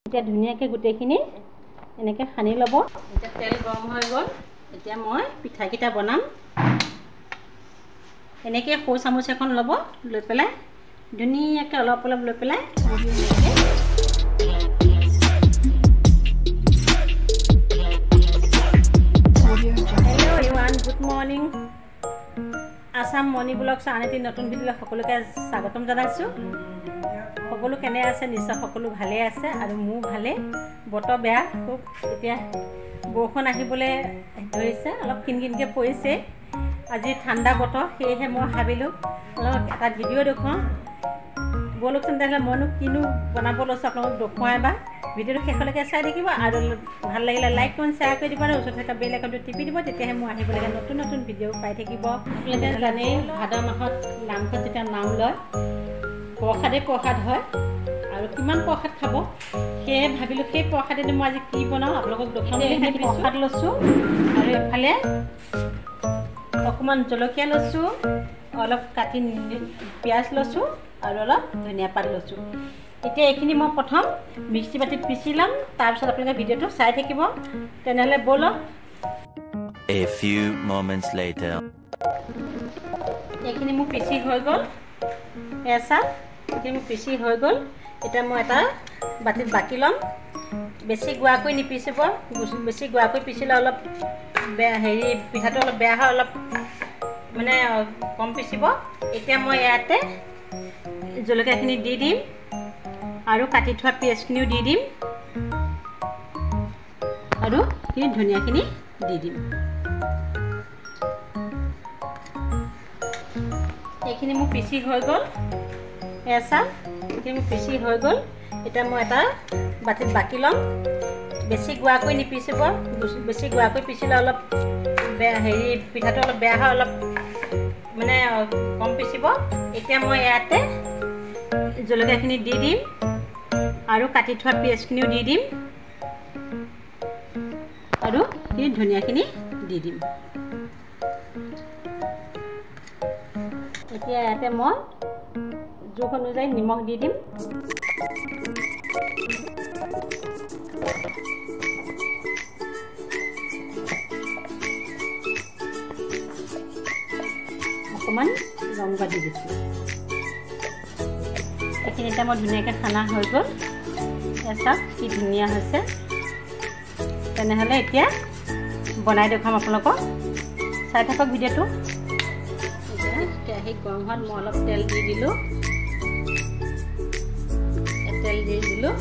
এতিয়া ধুনীয়াকৈ গোটেইখিনি এনেকৈ সানি ল'ব। এতিয়া তেল গৰম হৈ গ'ল। এতিয়া মই পিঠাকেইটা বনাম। এনেকৈ সৰু চামুচ এখন ল'ব, লৈ পেলাই ধুনীয়াকৈ অলপ অলপ লৈ পেলাই hello' everyone, good morning. Assam morning blogs আন এটি নতুন ভিডিঅ'লৈ সকলোকে স্বাগতম জনাইছোঁ। সকলো কেনে আছে? নিশ্চয় সকলো ভালেই আছে আৰু মোৰ ভালেই। বতৰ বেয়া, খুব এতিয়া বৰষুণ আহিবলৈ ধৰিছে, অলপ কিনকিনকৈ পৰিছে। আজি ঠাণ্ডা বতৰ, সেয়েহে মই ভাবিলোঁ অলপ এটা ভিডিঅ' দেখুৱাওঁ। ব'লকচোন তেনেহ'লে মইনো কিনো বনাব লৈছোঁ আপোনালোকক দেখুৱাই এবাৰ। ভিডিঅ'টো শেষলৈকে চাই থাকিব আৰু ভাল লাগিলে লাইক কৰি শ্বেয়াৰ কৰি দিব আৰু ওচৰত থকা বেল আইকনটো টিপি দিব, তেতিয়াহে মই আহিবলগীয়া নতুন নতুন ভিডিঅ' পাই থাকিব। আপোনালোকে জানেই ভাদ মাহত নামঘৰত যেতিয়া নাম লয় প্ৰসাদেই প্ৰসাদ হয় আৰু কিমান প্ৰসাদ খাব, সেয়ে ভাবিলোঁ সেই প্ৰসাদেদি মই আজি কি বনাওঁ আপোনালোকক দেখুৱাম। এইখিনি প্ৰসাদ লৈছোঁ আৰু এইফালে অকণমান জলকীয়া লৈছোঁ, অলপ কাটি পিঁয়াজ লৈছোঁ আৰু অলপ ধনিয়া পাত লৈছোঁ। এতিয়া এইখিনি মই প্ৰথম মিক্সি বাতিত পিচি ল'ম, তাৰপিছত আপোনালোকে ভিডিঅ'টো চাই থাকিব। তেনেহ'লে ব'লক। A few moments later. এইখিনি মোৰ পিচি হৈ গ'ল। এছা এইখিনি মোৰ পিচি হৈ গ'ল। এতিয়া মই এটা বাতিত বাকি ল'ম। বেছি গুৱাকৈ নিপিচিব, বেছি গুৱাকৈ পিচিলে অলপ বেয়া, পিঠাটো অলপ বেয়া হয়, অলপ মানে কম পিচিব। এতিয়া মই ইয়াতে জলকীয়াখিনি দি দিম আৰু কাটি থোৱা পিঁয়াজখিনিও দি দিম আৰু ধনিয়াখিনি দি দিম। এইখিনি মোৰ পিচি হৈ গ'ল। এছা এইখিনি মোৰ পিচি হৈ গ'ল। এতিয়া মই এটা বাতিত বাকি ল'ম। বেছি গুৱাকৈ নিপিচিব, বেছি গুৱাকৈ পিচিলে অলপ বেয়া, পিঠাটো অলপ বেয়া হয়, অলপ মানে কম পিচিব। এতিয়া মই ইয়াতে জলকীয়াখিনি দি দিম আৰু কাটি থোৱা পিঁয়াজখিনিও দি দিম আৰু ধনিয়াখিনি দি দিম। এতিয়া ইয়াতে মই জোখ অনুযায়ী নিমখ দি দিম। অকণমান ৰং দি দিছোঁ। এইখিনি এতিয়া মই ধুনীয়াকৈ খানা হৈ গ'ল। চাওক কি ধুনীয়া হৈছে। তেনেহ'লে এতিয়া বনাই দেখুৱাম আপোনালোকক, চাই থাকক ভিডিঅ'টো। এতিয়া কেৰাহীত গৰম হোৱাত মই অলপ তেল দি দিলোঁ। তেল দি দিলোঁ।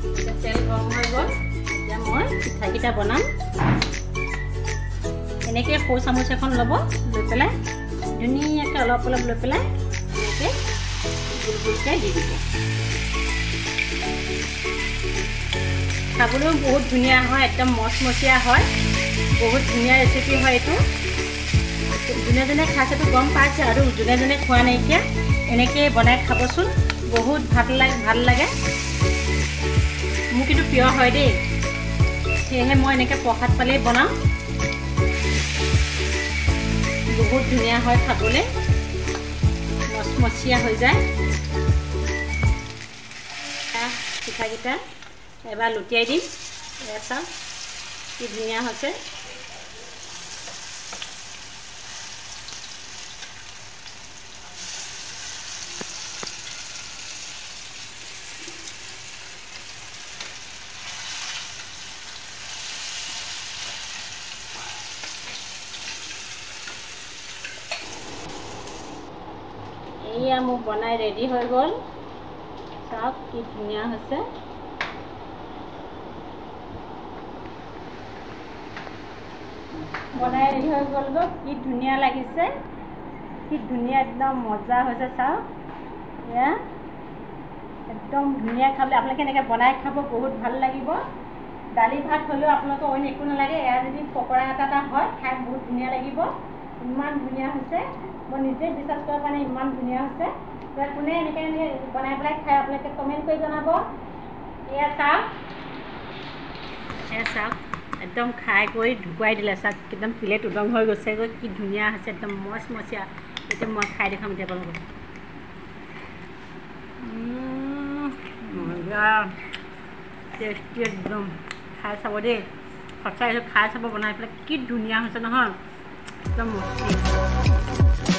এতিয়া তেল গৰম হৈ গ'ল। এতিয়া মই পিঠাকেইটা বনাম। এনেকৈ সৰু চামুচ এখন ল'ব, লৈ পেলাই ধুনীয়াকৈ অলপ অলপ লৈ পেলাই এনেকৈ গোল গোলকৈ দি দিব। খাবলৈও বহুত ধুনীয়া হয়, একদম মচমচীয়া হয়, বহুত ধুনীয়া ৰেচিপি হয় এইটো। যোনে যোনে খাইছেতো গম পাইছে আৰু যোনে যোনে খোৱা নাইকিয়া এনেকৈ বনাই খাবচোন, বহুত ভাল লাগে। মোৰ কিন্তু প্ৰিয় হয় দেই, সেয়েহে মই এনেকৈ প্ৰসাদ পালেই বনাওঁ। বহুত ধুনীয়া হয় খাবলৈ, মচমচীয়া হৈ যায়। পিঠাকেইটা এবাৰ লুটিয়াই দিম। চাওক কি ধুনীয়া হৈছে। এয়া মোৰ বনাই ৰেডি হৈ গ'ল। চাওক কি ধুনীয়া হৈছে। বনাই ৰেডি হৈ গ'ল গৈ, কি ধুনীয়া লাগিছে, কি ধুনীয়া একদম মজা হৈছে। চাওক এয়া একদম ধুনীয়া খাবলৈ। আপোনালোকে এনেকৈ বনাই খাব, বহুত ভাল লাগিব। দালি ভাত হ'লেও আপোনালোকৰ অইন একো নালাগে। এয়া যদি পকৰা এটা হয়, খাই বহুত ধুনীয়া লাগিব। ইমান ধুনীয়া হৈছে, মই নিজে বিশ্বাস কৰাৰ কাৰণে ইমান ধুনীয়া হৈছে। কোনে এনেকৈ বনাই পেলাই খাই আপোনালোকে কমেণ্ট কৰি জনাব। এয়া চাওক, একদম খাই কৰি ঢুকুৱাই দিলে। চাওক একদম প্লেট উদং হৈ গৈছেগৈ, কি ধুনীয়া হৈছে, একদম মচমচীয়া। এতিয়া মই খাই দেখাম এতিয়া আপোনালোকক। টেষ্টি একদম খাই চাব দেই সঁচাই খাই চাব বনাই পেলাই কি ধুনীয়া হৈছে নহয় একদম মস্তি